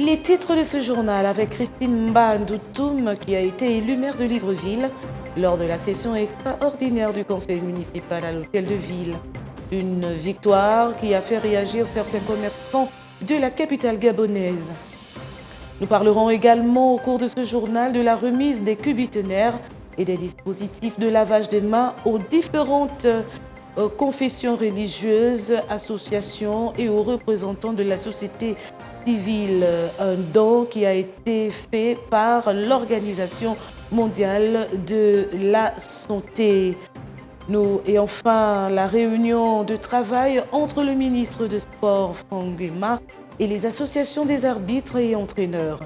Les titres de ce journal avec Christine Mbandoutoum qui a été élue maire de Libreville lors de la session extraordinaire du conseil municipal à l'hôtel de ville. Une victoire qui a fait réagir certains commerçants de la capitale gabonaise. Nous parlerons également au cours de ce journal de la remise des cubitonnaires et des dispositifs de lavage des mains aux différentes confessions religieuses, associations et aux représentants de la société civile. Un don qui a été fait par l'Organisation mondiale de la santé. Et enfin, la réunion de travail entre le ministre de Sport, Franck Guéma, et les associations des arbitres et entraîneurs.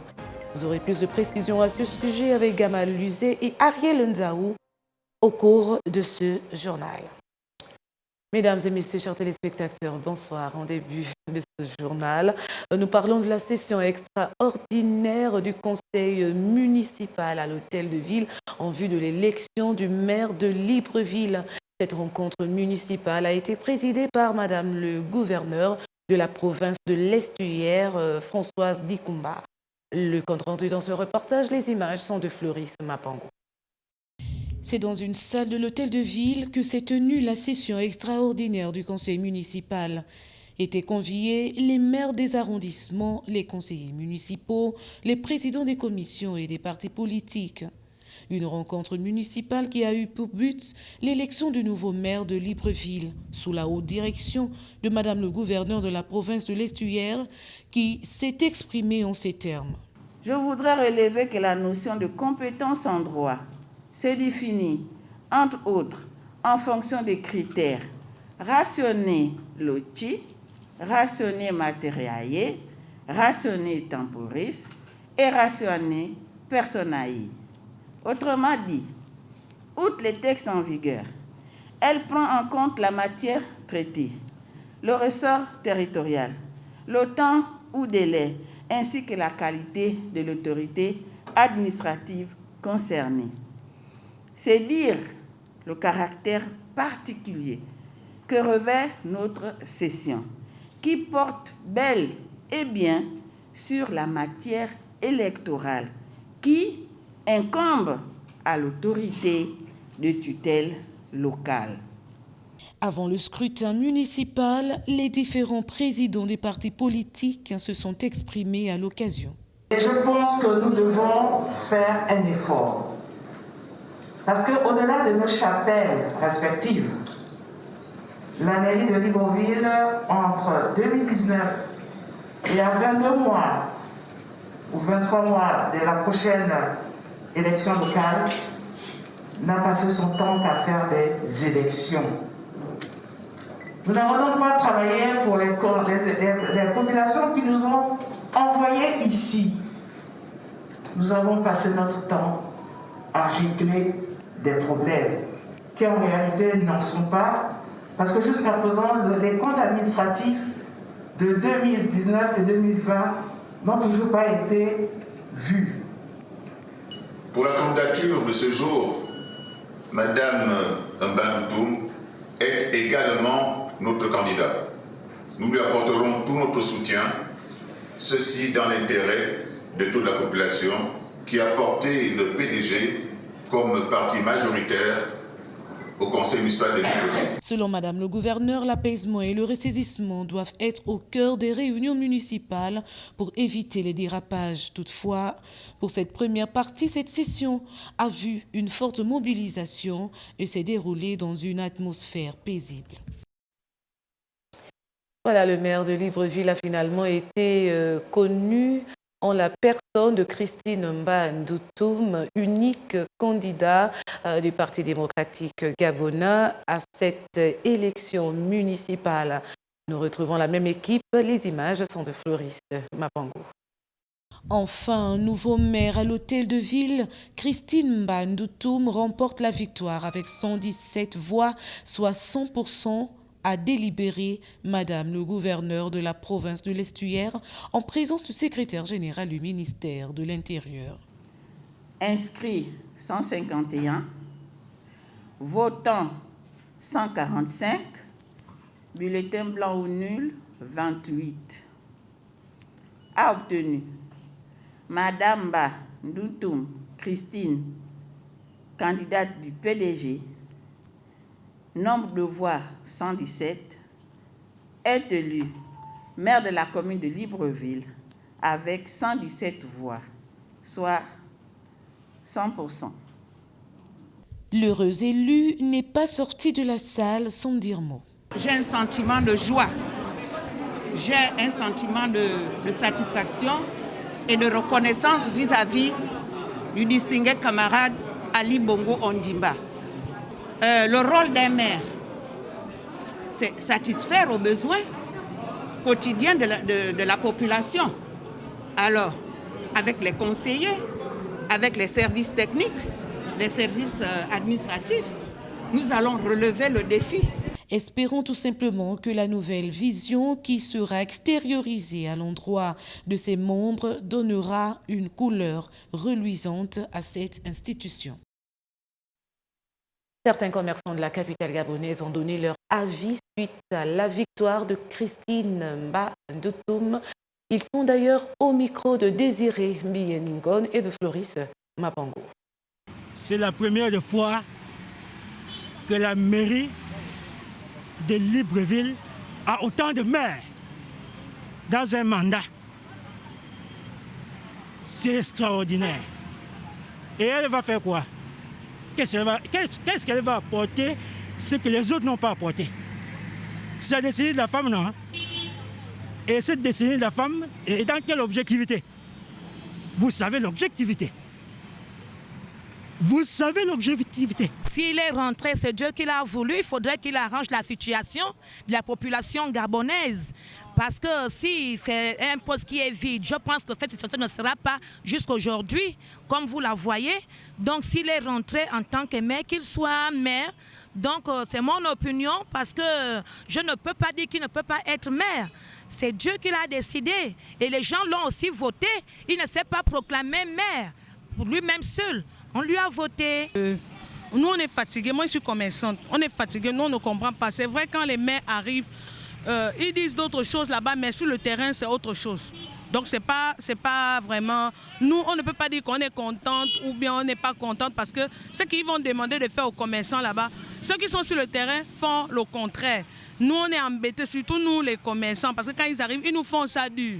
Vous aurez plus de précisions à ce sujet avec Gamal Luzé et Ariel Nzaou au cours de ce journal. Mesdames et messieurs, chers téléspectateurs, bonsoir. En début de ce journal, nous parlons de la session extraordinaire du conseil municipal à l'hôtel de ville en vue de l'élection du maire de Libreville. Cette rencontre municipale a été présidée par Madame le gouverneur de la province de l'Estuaire, Françoise Dikumba. Le compte rendu dans ce reportage, les images sont de Floris Mapango. C'est dans une salle de l'hôtel de ville que s'est tenue la session extraordinaire du conseil municipal. Étaient conviés les maires des arrondissements, les conseillers municipaux, les présidents des commissions et des partis politiques. Une rencontre municipale qui a eu pour but l'élection du nouveau maire de Libreville, sous la haute direction de Madame le gouverneur de la province de l'Estuaire, qui s'est exprimée en ces termes. Je voudrais relever que la notion de compétence en droit se définit, entre autres, en fonction des critères rationné loti, rationné matériae, rationné temporis et rationné personae. Autrement dit, outre les textes en vigueur, elle prend en compte la matière traitée, le ressort territorial, le temps ou délai, ainsi que la qualité de l'autorité administrative concernée. C'est dire le caractère particulier que revêt notre session, qui porte bel et bien sur la matière électorale, qui incombe à l'autorité de tutelle locale. Avant le scrutin municipal, les différents présidents des partis politiques se sont exprimés à l'occasion. Et je pense que nous devons faire un effort. Parce qu'au-delà de nos chapelles respectives, la mairie de Libreville, entre 2019 et à 22 mois ou 23 mois de la prochaine élection locale, n'a passé son temps qu'à faire des élections. Nous n'avons donc pas travaillé pour les populations qui nous ont envoyés ici. Nous avons passé notre temps à régler des problèmes qui en réalité n'en sont pas, parce que jusqu'à présent, les comptes administratifs de 2019 et 2020 n'ont toujours pas été vus. Pour la candidature de ce jour, Madame Mbandoutoum est également notre candidat. Nous lui apporterons tout notre soutien, ceci dans l'intérêt de toute la population qui a porté le PDG comme parti majoritaire au conseil municipal de Libreville. Selon Madame le gouverneur, l'apaisement et le ressaisissement doivent être au cœur des réunions municipales pour éviter les dérapages. Toutefois, pour cette première partie, cette session a vu une forte mobilisation et s'est déroulée dans une atmosphère paisible. Voilà, le maire de Libreville a finalement été connu en la personne de Christine Mbandoutoum, unique candidat du Parti démocratique gabonais à cette élection municipale. Nous retrouvons la même équipe. Les images sont de Floris Mapango. Enfin, un nouveau maire à l'hôtel de ville, Christine Mbandoutoum remporte la victoire avec 117 voix, soit 100%. A délibéré Madame le gouverneur de la province de l'Estuaire en présence du secrétaire général du ministère de l'Intérieur. Inscrits 151, votants 145, bulletins blancs ou nuls 28. A obtenu Madame Ba Ndoutoum Christine, candidate du PDG, nombre de voix 117, est élue maire de la commune de Libreville avec 117 voix, soit 100%. L'heureuse élue n'est pas sortie de la salle sans dire mot. J'ai un sentiment de joie, j'ai un sentiment de satisfaction et de reconnaissance vis-à-vis du distingué camarade Ali Bongo Ondimba. Le rôle d'un maire, c'est satisfaire aux besoins quotidiens de la population. Alors, avec les conseillers, avec les services techniques, les services administratifs, nous allons relever le défi. Espérons tout simplement que la nouvelle vision qui sera extériorisée à l'endroit de ses membres donnera une couleur reluisante à cette institution. Certains commerçants de la capitale gabonaise ont donné leur avis suite à la victoire de Christine Mba Ndoutoum. Ils sont d'ailleurs au micro de Désiré Mbiyeningon et de Floris Mapango. C'est la première fois que la mairie de Libreville a autant de maires dans un mandat. C'est extraordinaire. Et elle va faire quoi? Qu'est-ce qu'elle va apporter, ce que les autres n'ont pas apporté? C'est la décennie de la femme, non? Et cette décennie de la femme est dans quelle objectivité? Vous savez l'objectivité. Vous savez l'objectivité. S'il est rentré, c'est Dieu qui l'a voulu. Il faudrait qu'il arrange la situation de la population gabonaise. Parce que si c'est un poste qui est vide, je pense que cette situation ne sera pas jusqu'aujourd'hui, comme vous la voyez. Donc s'il est rentré en tant que maire, qu'il soit maire. Donc c'est mon opinion parce que je ne peux pas dire qu'il ne peut pas être maire. C'est Dieu qui l'a décidé. Et les gens l'ont aussi voté. Il ne s'est pas proclamé maire pour lui-même seul. On lui a voté. Nous, on est fatigués. Moi, je suis commerçante. On est fatigués. Nous, on ne comprend pas. C'est vrai, quand les maires arrivent, ils disent d'autres choses là-bas, mais sur le terrain, c'est autre chose. Donc, c'est pas vraiment... Nous, on ne peut pas dire qu'on est contente ou bien on n'est pas contente parce que ce qu'ils vont demander de faire aux commerçants là-bas, ceux qui sont sur le terrain font le contraire. Nous, on est embêtés, surtout nous, les commerçants, parce que quand ils arrivent, ils nous font ça dur.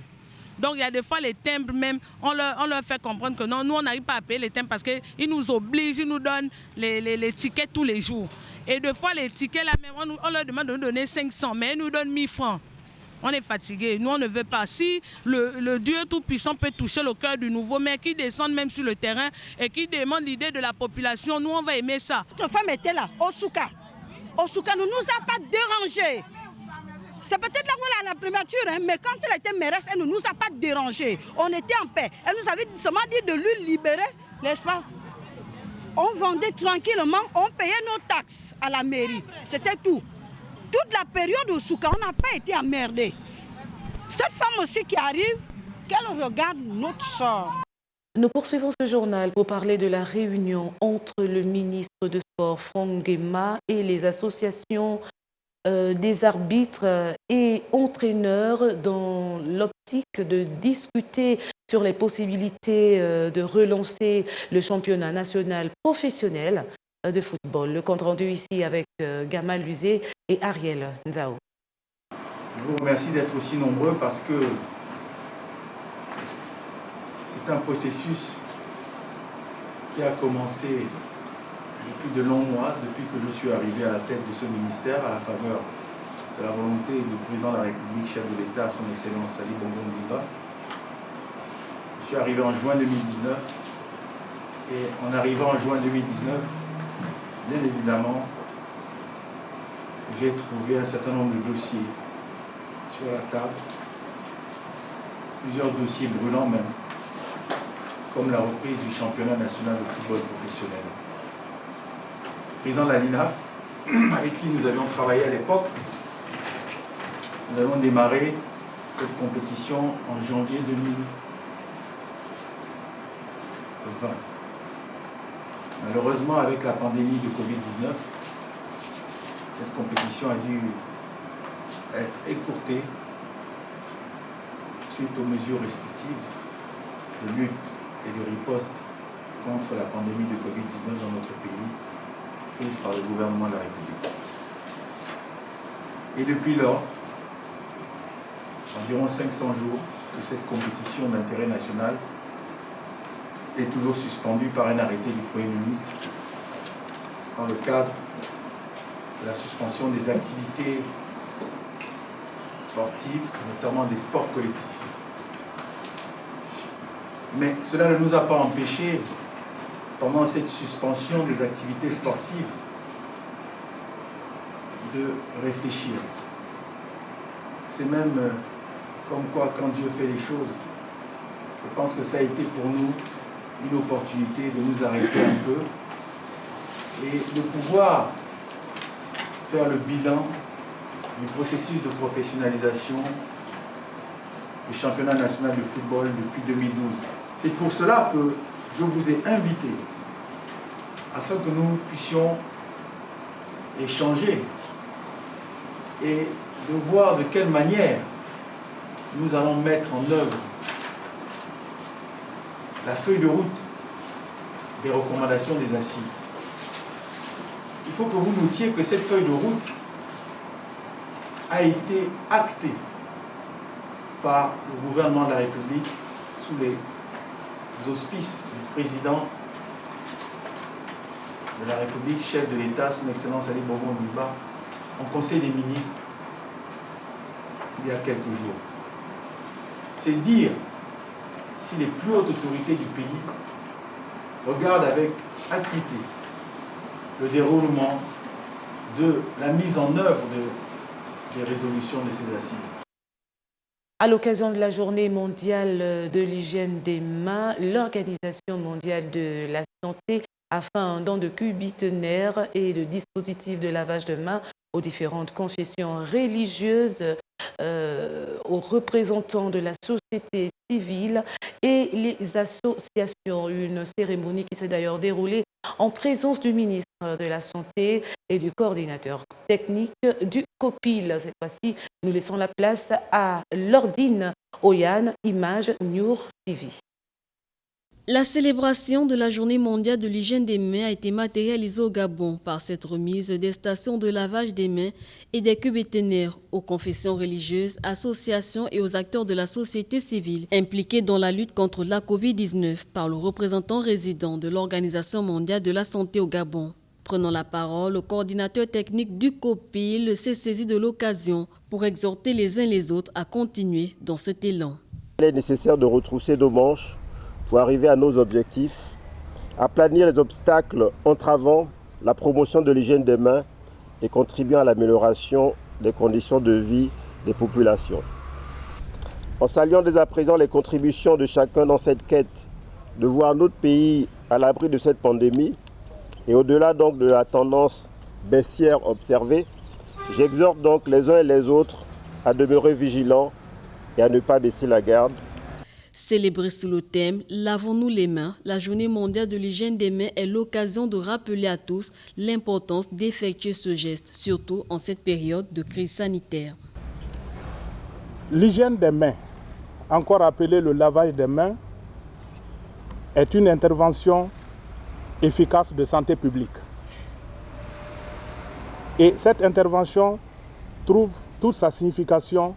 Donc il y a des fois les timbres même, on leur fait comprendre que non, nous on n'arrive pas à payer les timbres parce qu'ils nous obligent, ils nous donnent les tickets tous les jours. Et des fois les tickets là même, on leur demande de nous donner 500, mais ils nous donnent 1000 francs. On est fatigués, nous on ne veut pas. Si le Dieu Tout-Puissant peut toucher le cœur du nouveau maire qui descend même sur le terrain et qui demande l'idée de la population, nous on va aimer ça. Notre femme était là, au Souka. Au Souka ne nous a pas dérangés. C'est peut-être là où elle a la primature, hein, mais quand elle était mairesse, elle ne nous a pas dérangés. On était en paix. Elle nous avait seulement dit de lui libérer l'espace. On vendait tranquillement, on payait nos taxes à la mairie. C'était tout. Toute la période au Souka, on n'a pas été emmerdés. Cette femme aussi qui arrive, qu'elle regarde notre sort. Nous poursuivons ce journal pour parler de la réunion entre le ministre de Sport, Franck Guéma, et les associations des arbitres et entraîneurs dans l'optique de discuter sur les possibilités de relancer le championnat national professionnel de football. Le compte rendu ici avec Gamal Luzé et Ariel Nzao. Je vous remercie d'être aussi nombreux parce que c'est un processus qui a commencé depuis de longs mois, depuis que je suis arrivé à la tête de ce ministère, à la faveur de la volonté du président de la République, chef de l'État, son Excellence Ali Bongo Ondimba. Je suis arrivé en juin 2019 et en arrivant en juin 2019, bien évidemment, j'ai trouvé un certain nombre de dossiers sur la table, plusieurs dossiers brûlants même, comme la reprise du championnat national de football professionnel. Président de la LINAF, avec qui nous avions travaillé à l'époque, nous avons démarré cette compétition en janvier 2020. Malheureusement, avec la pandémie de Covid-19, cette compétition a dû être écourtée suite aux mesures restrictives de lutte et de riposte contre la pandémie de Covid-19 dans notre pays, prise par le gouvernement de la République. Et depuis lors, environ 500 jours que cette compétition d'intérêt national est toujours suspendue par un arrêté du Premier ministre dans le cadre de la suspension des activités sportives, notamment des sports collectifs. Mais cela ne nous a pas empêchés, pendant cette suspension des activités sportives, de réfléchir. C'est même comme quoi, quand Dieu fait les choses, je pense que ça a été pour nous une opportunité de nous arrêter un peu et de pouvoir faire le bilan du processus de professionnalisation du championnat national de football depuis 2012. C'est pour cela que je vous ai invité, afin que nous puissions échanger et de voir de quelle manière nous allons mettre en œuvre la feuille de route des recommandations des assises. Il faut que vous notiez que cette feuille de route a été actée par le gouvernement de la République sous les auspices du président de la République, chef de l'État, son Excellence Ali Bongo Ondimba, en Conseil des ministres il y a quelques jours. C'est dire si les plus hautes autorités du pays regardent avec acuité le déroulement de la mise en œuvre des résolutions de ces assises. À l'occasion de la journée mondiale de l'hygiène des mains, l'Organisation mondiale de la santé a fait un don de cubitonnaires et de dispositifs de lavage de mains aux différentes confessions religieuses, aux représentants de la société civile et les associations. Une cérémonie qui s'est d'ailleurs déroulée en présence du ministre de la Santé et du coordinateur technique du COPIL. Cette fois-ci, nous laissons la place à Lordine Oyan, Image Nour TV. La célébration de la Journée mondiale de l'hygiène des mains a été matérialisée au Gabon par cette remise des stations de lavage des mains et des cubitonnaires aux confessions religieuses, associations et aux acteurs de la société civile impliqués dans la lutte contre la Covid-19 par le représentant résident de l'Organisation mondiale de la santé au Gabon. Prenant la parole, le coordinateur technique du COPIL s'est saisi de l'occasion pour exhorter les uns les autres à continuer dans cet élan. Il est nécessaire de retrousser nos manches pour arriver à nos objectifs, aplanir les obstacles entravant la promotion de l'hygiène des mains et contribuant à l'amélioration des conditions de vie des populations. En saluant dès à présent les contributions de chacun dans cette quête de voir notre pays à l'abri de cette pandémie et au-delà donc de la tendance baissière observée, j'exhorte donc les uns et les autres à demeurer vigilants et à ne pas baisser la garde. Célébrée sous le thème « Lavons-nous les mains », la Journée mondiale de l'hygiène des mains est l'occasion de rappeler à tous l'importance d'effectuer ce geste, surtout en cette période de crise sanitaire. L'hygiène des mains, encore appelée le lavage des mains, est une intervention efficace de santé publique. Et cette intervention trouve toute sa signification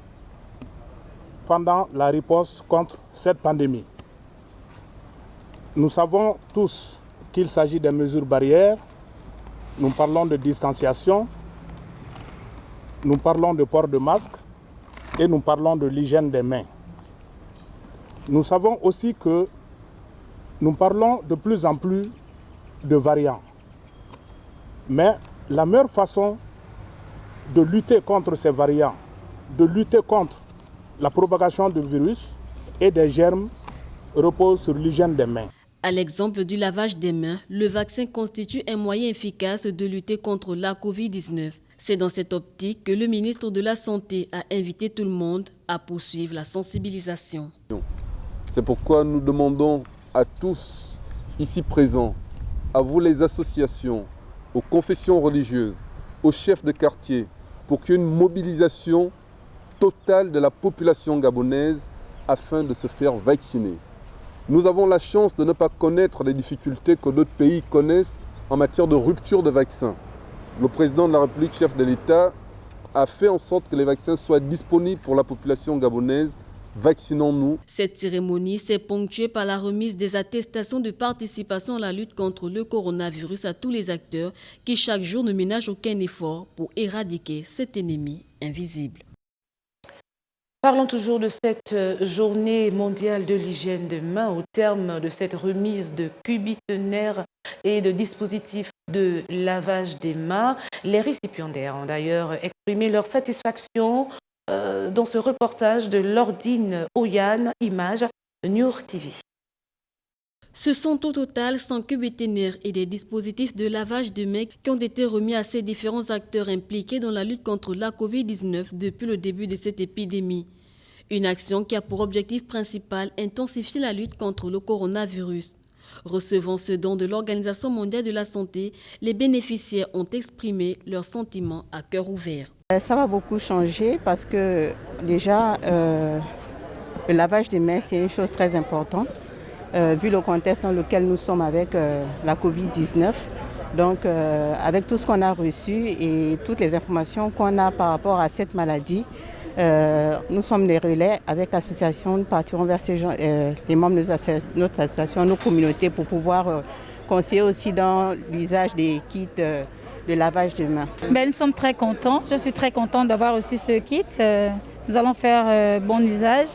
pendant la riposte contre cette pandémie. Nous savons tous qu'il s'agit de mesures barrières. Nous parlons de distanciation, nous parlons de port de masque et nous parlons de l'hygiène des mains. Nous savons aussi que nous parlons de plus en plus de variants. Mais la meilleure façon de lutter contre ces variants, de lutter contre la propagation du virus et des germes repose sur l'hygiène des mains. À l'exemple du lavage des mains, le vaccin constitue un moyen efficace de lutter contre la Covid-19. C'est dans cette optique que le ministre de la Santé a invité tout le monde à poursuivre la sensibilisation. C'est pourquoi nous demandons à tous ici présents, à vous les associations, aux confessions religieuses, aux chefs de quartier, pour qu'il y ait une mobilisation totale de la population gabonaise afin de se faire vacciner. Nous avons la chance de ne pas connaître les difficultés que d'autres pays connaissent en matière de rupture de vaccins. Le président de la République, chef de l'État, a fait en sorte que les vaccins soient disponibles pour la population gabonaise. Vaccinons-nous. Cette cérémonie s'est ponctuée par la remise des attestations de participation à la lutte contre le coronavirus à tous les acteurs qui chaque jour ne ménagent aucun effort pour éradiquer cet ennemi invisible. Parlons toujours de cette journée mondiale de l'hygiène des mains. Au terme de cette remise de cubitonnaires et de dispositifs de lavage des mains, les récipiendaires ont d'ailleurs exprimé leur satisfaction dans ce reportage de Lordine Oyan, Image Nour TV. Ce sont au total 100 cubitonnaires et des dispositifs de lavage de mains qui ont été remis à ces différents acteurs impliqués dans la lutte contre la Covid-19 depuis le début de cette épidémie. Une action qui a pour objectif principal intensifier la lutte contre le coronavirus. Recevant ce don de l'Organisation mondiale de la santé, les bénéficiaires ont exprimé leurs sentiments à cœur ouvert. Ça va beaucoup changer parce que déjà, le lavage des mains, c'est une chose très importante. Vu le contexte dans lequel nous sommes avec la Covid-19. Donc, avec tout ce qu'on a reçu et toutes les informations qu'on a par rapport à cette maladie, nous sommes les relais avec l'association. Nous partirons vers ces gens, les membres de notre association, nos communautés, pour pouvoir conseiller aussi dans l'usage des kits de lavage de mains. Nous sommes très contents. Je suis très contente d'avoir reçu ce kit. Nous allons faire bon usage.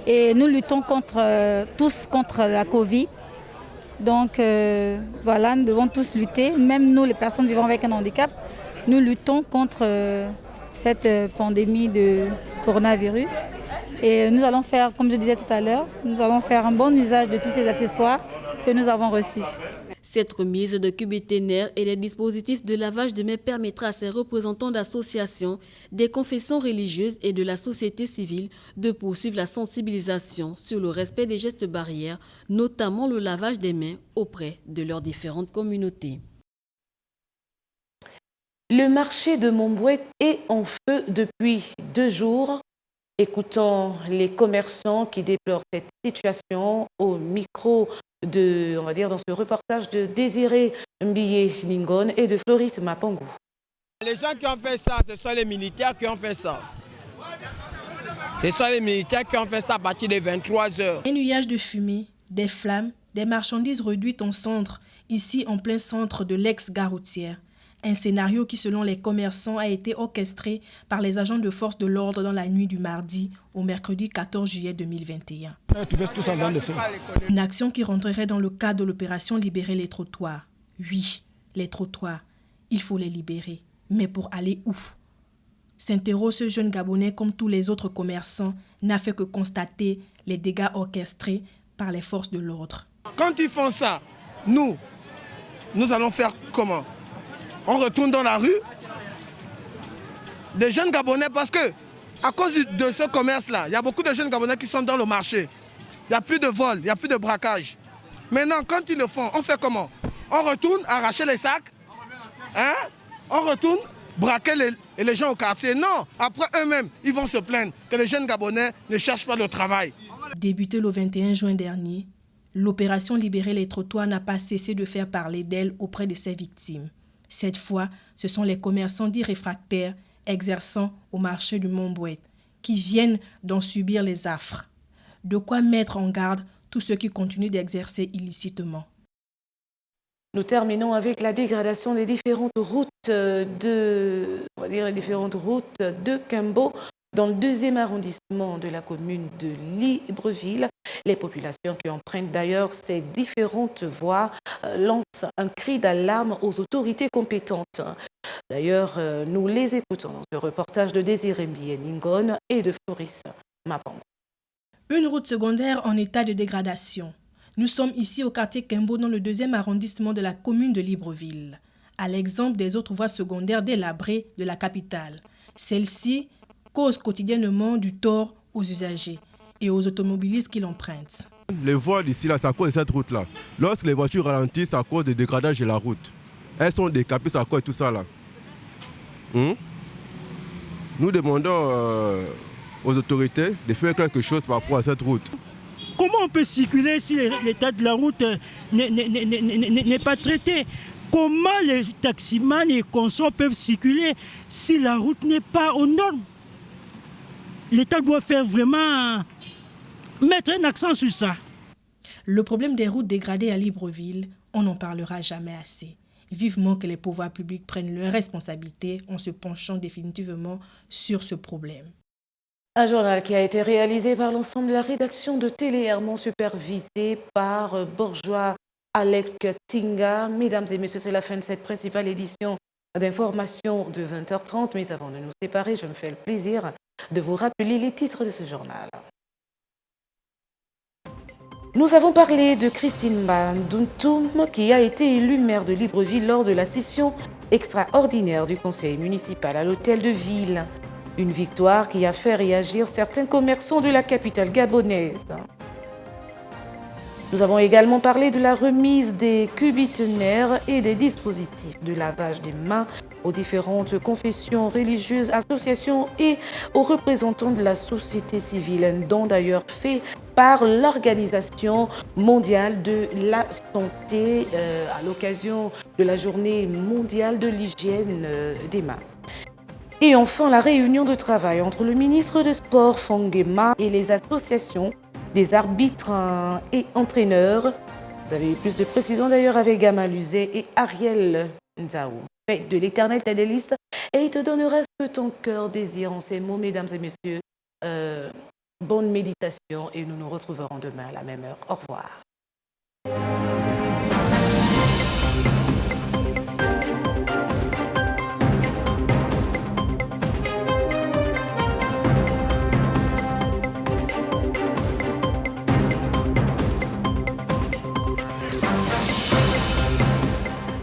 Et nous luttons tous contre la Covid. Donc voilà, nous devons tous lutter. Même nous, les personnes vivant avec un handicap, nous luttons contre cette pandémie de coronavirus. Et nous allons faire, comme je disais tout à l'heure, nous allons faire un bon usage de tous ces accessoires que nous avons reçus. Cette remise de cubitonnaires et des dispositifs de lavage de mains permettra à ces représentants d'associations, des confessions religieuses et de la société civile de poursuivre la sensibilisation sur le respect des gestes barrières, notamment le lavage des mains auprès de leurs différentes communautés. Le marché de Montbouet est en feu depuis 2 jours. Écoutons les commerçants qui déplorent cette situation au micro on va dire, dans ce reportage de Désiré Mbiye Lingon et de Floris Mapango. Les gens qui ont fait ça, ce sont les militaires qui ont fait ça. Ce sont les militaires qui ont fait ça à partir de 23 h. Un nuage de fumée, des flammes, des marchandises réduites en cendres, ici en plein centre de l'ex-gare routière. Un scénario qui, selon les commerçants, a été orchestré par les agents de force de l'ordre dans la nuit du mardi au mercredi 14 juillet 2021. Une action qui rentrerait dans le cadre de l'opération Libérer les trottoirs. Oui, les trottoirs, il faut les libérer. Mais pour aller où? S'interroge ce jeune Gabonais, comme tous les autres commerçants, n'a fait que constater les dégâts orchestrés par les forces de l'ordre. Quand ils font ça, nous allons faire comment? On retourne dans la rue, des jeunes Gabonais, parce que à cause de ce commerce-là, il y a beaucoup de jeunes Gabonais qui sont dans le marché. Il n'y a plus de vol, il n'y a plus de braquage. Maintenant, quand ils le font, on fait comment? On retourne arracher les sacs, on retourne braquer les gens au quartier. Non, après eux-mêmes, ils vont se plaindre que les jeunes Gabonais ne cherchent pas de travail. Débutée le 21 juin dernier, l'opération Libérer les trottoirs n'a pas cessé de faire parler d'elle auprès de ses victimes. Cette fois, ce sont les commerçants dits réfractaires exerçant au marché du Montbouet qui viennent d'en subir les affres. De quoi mettre en garde tous ceux qui continuent d'exercer illicitement. Nous terminons avec la dégradation des différentes routes de Kembo dans le 2e arrondissement de la commune de Libreville. Les populations qui empruntent d'ailleurs ces différentes voies lancent un cri d'alarme aux autorités compétentes. D'ailleurs, nous les écoutons dans ce reportage de Désiré Mbiye Lingon et de Floris Mapango. Une route secondaire en état de dégradation. Nous sommes ici au quartier Kembo dans le 2e arrondissement de la commune de Libreville. À l'exemple des autres voies secondaires délabrées de la capitale. Celles-ci causent quotidiennement du tort aux usagers et aux automobilistes qui l'empruntent. Les voies d'ici là, c'est à cause de cette route-là. Lorsque les voitures ralentissent, c'est à cause du dégradage de la route. Elles sont décapées, c'est à cause de tout ça là. Nous demandons aux autorités de faire quelque chose par rapport à cette route. Comment on peut circuler si l'état de la route n'est pas traité? Comment les taximans et consorts peuvent circuler si la route n'est pas aux normes? L'État doit faire vraiment mettre un accent sur ça. Le problème des routes dégradées à Libreville, on n'en parlera jamais assez. Vivement que les pouvoirs publics prennent leurs responsabilités en se penchant définitivement sur ce problème. Un journal qui a été réalisé par l'ensemble de la rédaction de Télé Hermon, supervisé par Bourgeois Alec Tinga. Mesdames et messieurs, c'est la fin de cette principale édition d'information de 20h30. Mais avant de nous séparer, je me fais le plaisir de vous rappeler les titres de ce journal. Nous avons parlé de Christine Mbandoutoum qui a été élue maire de Libreville lors de la session extraordinaire du conseil municipal à l'hôtel de ville. Une victoire qui a fait réagir certains commerçants de la capitale gabonaise. Nous avons également parlé de la remise des cubitonnaires et des dispositifs de lavage des mains aux différentes confessions religieuses, associations et aux représentants de la société civile, un don d'ailleurs fait par l'Organisation mondiale de la santé à l'occasion de la journée mondiale de l'hygiène des mains. Et enfin, la réunion de travail entre le ministre de Sport, Fongema, et les associations des arbitres et entraîneurs. Vous avez eu plus de précisions d'ailleurs avec Gama Luzet et Ariel Nzaou. Fais de l'éternel ta délice et il te donnera ce que ton cœur désire. En ces mots, mesdames et messieurs, bonne méditation et nous nous retrouverons demain à la même heure. Au revoir.